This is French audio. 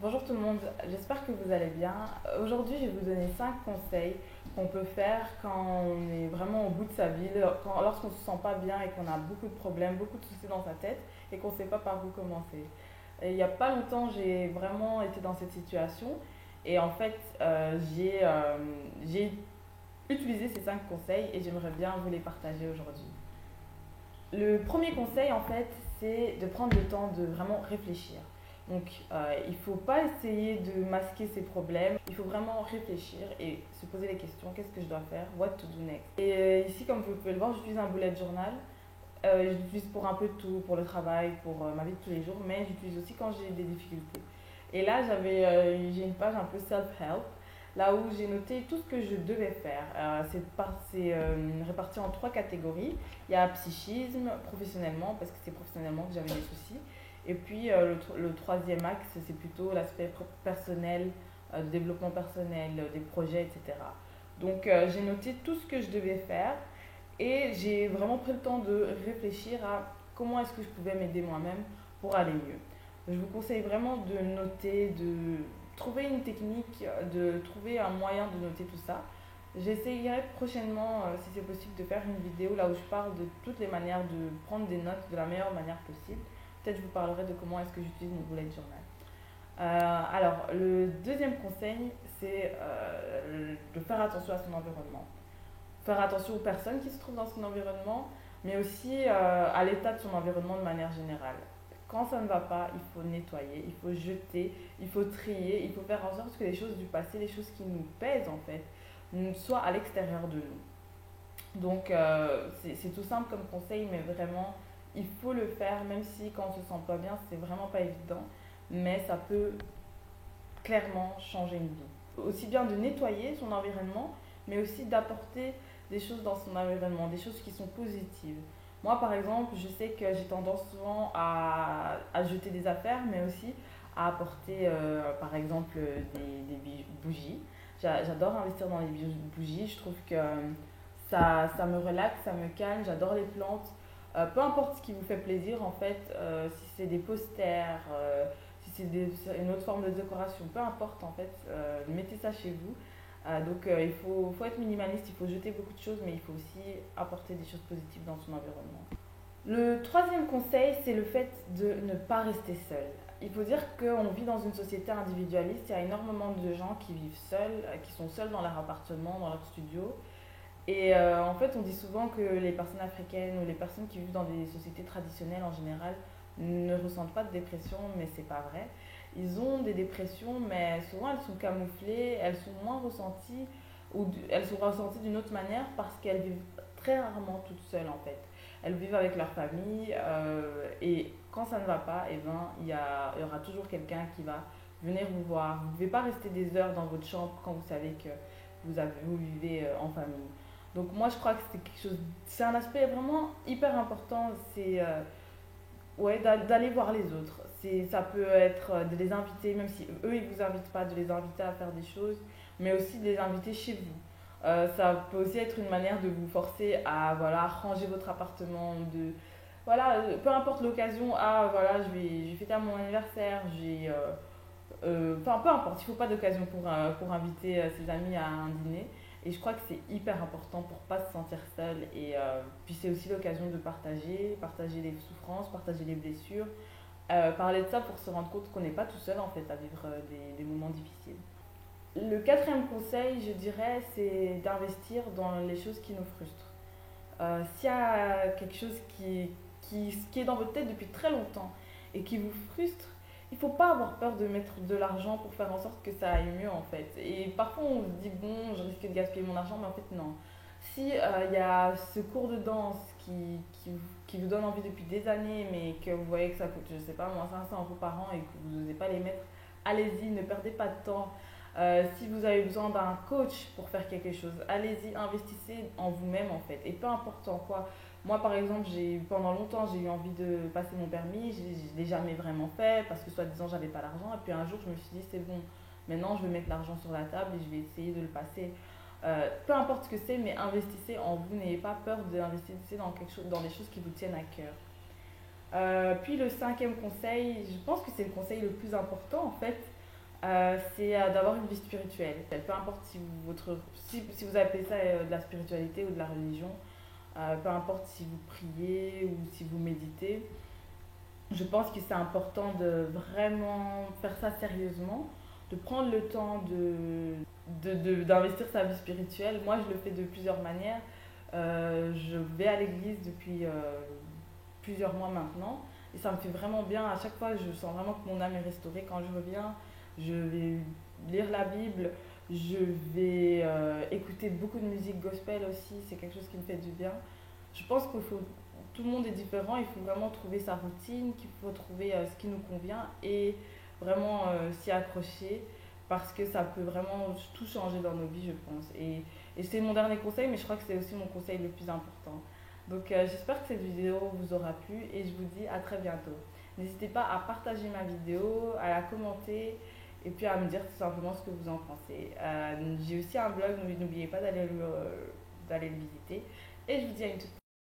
Bonjour tout le monde, j'espère que vous allez bien. Aujourd'hui, je vais vous donner 5 conseils qu'on peut faire quand on est vraiment au bout de sa vie, lorsqu'on ne se sent pas bien et qu'on a beaucoup de problèmes, beaucoup de soucis dans sa tête et qu'on ne sait pas par où commencer. Et il n'y a pas longtemps, j'ai vraiment été dans cette situation et en fait, j'ai utilisé ces 5 conseils et j'aimerais bien vous les partager aujourd'hui. Le premier conseil, en fait, c'est de prendre le temps de vraiment réfléchir. Donc, il ne faut pas essayer de masquer ses problèmes. Il faut vraiment réfléchir et se poser les questions. Qu'est-ce que je dois faire? What to do next? Et ici, comme vous pouvez le voir, j'utilise un bullet journal. Je l'utilise pour un peu de tout, pour le travail, pour ma vie de tous les jours, mais j'utilise aussi quand j'ai des difficultés. Et là, j'ai une page un peu self-help, là où j'ai noté tout ce que je devais faire. C'est réparti en 3 catégories. Il y a psychisme, professionnellement, parce que c'est professionnellement que j'avais des soucis. Et puis le troisième axe, c'est plutôt l'aspect personnel, développement personnel, des projets, etc. Donc j'ai noté tout ce que je devais faire et j'ai vraiment pris le temps de réfléchir à comment est-ce que je pouvais m'aider moi-même pour aller mieux. Je vous conseille vraiment de noter, de trouver une technique, de trouver un moyen de noter tout ça. J'essayerai prochainement, si c'est possible, de faire une vidéo là où je parle de toutes les manières de prendre des notes de la meilleure manière possible. Peut-être je vous parlerai de comment est-ce que j'utilise mon bullet journal. Alors, le deuxième conseil, c'est de faire attention à son environnement. Faire attention aux personnes qui se trouvent dans son environnement, mais aussi à l'état de son environnement de manière générale. Quand ça ne va pas, il faut nettoyer, il faut jeter, il faut trier, il faut faire en sorte que les choses du passé, les choses qui nous pèsent en fait, soient à l'extérieur de nous. Donc c'est tout simple comme conseil, mais vraiment, il faut le faire, même si quand on se sent pas bien, c'est vraiment pas évident, mais ça peut clairement changer une vie. Aussi bien de nettoyer son environnement, mais aussi d'apporter des choses dans son environnement, des choses qui sont positives. Moi, par exemple, je sais que j'ai tendance souvent à jeter des affaires, mais aussi à apporter, par exemple, des bougies. J'adore investir dans les bougies. Je trouve que ça me relaxe, ça me calme. J'adore les plantes. Peu importe ce qui vous fait plaisir, en fait, si c'est des posters, si c'est une autre forme de décoration, peu importe, en fait, mettez ça chez vous. Donc faut être minimaliste, il faut jeter beaucoup de choses, mais il faut aussi apporter des choses positives dans son environnement. Le troisième conseil, c'est le fait de ne pas rester seul. Il faut dire qu'on vit dans une société individualiste, il y a énormément de gens qui vivent seuls, qui sont seuls dans leur appartement, dans leur studio. Et en fait, on dit souvent que les personnes africaines ou les personnes qui vivent dans des sociétés traditionnelles en général ne ressentent pas de dépression, mais c'est pas vrai. Ils ont des dépressions, mais souvent elles sont camouflées, elles sont moins ressenties, elles sont ressenties d'une autre manière parce qu'elles vivent très rarement toutes seules en fait. Elles vivent avec leur famille et quand ça ne va pas, eh ben, il y aura toujours quelqu'un qui va venir vous voir. Vous ne devez pas rester des heures dans votre chambre quand vous savez que vous vivez en famille. Donc moi je crois que c'est quelque chose, c'est un aspect vraiment hyper important, c'est ouais, d'aller voir les autres. Ça peut être de les inviter, même si eux ils vous invitent pas, de les inviter à faire des choses, mais aussi de les inviter chez vous. Ça peut aussi être une manière de vous forcer à voilà, ranger votre appartement, voilà, peu importe l'occasion, voilà, je vais fêter à mon anniversaire, enfin, peu importe, il ne faut pas d'occasion pour inviter ses amis à un dîner. Et je crois que c'est hyper important pour ne pas se sentir seul. Et puis c'est aussi l'occasion de partager les souffrances, partager les blessures, parler de ça pour se rendre compte qu'on n'est pas tout seul en fait à vivre des moments difficiles. Le quatrième conseil, je dirais, c'est d'investir dans les choses qui nous frustrent. S'il y a quelque chose qui est dans votre tête depuis très longtemps et qui vous frustre, il ne faut pas avoir peur de mettre de l'argent pour faire en sorte que ça aille mieux en fait. Et parfois on se dit bon, je risque de gaspiller mon argent, mais en fait non. Si il y a ce cours de danse qui vous donne envie depuis des années, mais que vous voyez que ça coûte, je sais pas, moins 500 euros par an et que vous n'osez pas les mettre, allez-y, ne perdez pas de temps. Si vous avez besoin d'un coach pour faire quelque chose, allez-y, investissez en vous-même en fait. Et peu importe en quoi. Moi par exemple, pendant longtemps j'ai eu envie de passer mon permis, je ne l'ai jamais vraiment fait parce que soi-disant j'avais pas l'argent. Et puis un jour je me suis dit c'est bon, maintenant je vais mettre l'argent sur la table et je vais essayer de le passer. Peu importe ce que c'est, mais investissez en vous, n'ayez pas peur d'investir dans quelque chose, dans des choses qui vous tiennent à cœur. Puis le cinquième conseil, je pense que c'est le conseil le plus important en fait, C'est d'avoir une vie spirituelle. Peu importe si vous appelez ça de la spiritualité ou de la religion, peu importe si vous priez ou si vous méditez, je pense que c'est important de vraiment faire ça sérieusement, de prendre le temps d'investir sa vie spirituelle. Moi, je le fais de plusieurs manières. Je vais à l'église depuis plusieurs mois maintenant et ça me fait vraiment bien. À chaque fois, je sens vraiment que mon âme est restaurée. Quand je reviens, je vais lire la Bible, je vais écouter beaucoup de musique gospel aussi. C'est quelque chose qui me fait du bien. Je pense que tout le monde est différent. Il faut vraiment trouver sa routine, qu'il faut trouver ce qui nous convient et vraiment s'y accrocher parce que ça peut vraiment tout changer dans nos vies, je pense. Et c'est mon dernier conseil, mais je crois que c'est aussi mon conseil le plus important. Donc j'espère que cette vidéo vous aura plu et je vous dis à très bientôt. N'hésitez pas à partager ma vidéo, à la commenter et puis à me dire tout simplement ce que vous en pensez. J'ai aussi un blog, donc n'oubliez pas d'aller le visiter. Et je vous dis à une toute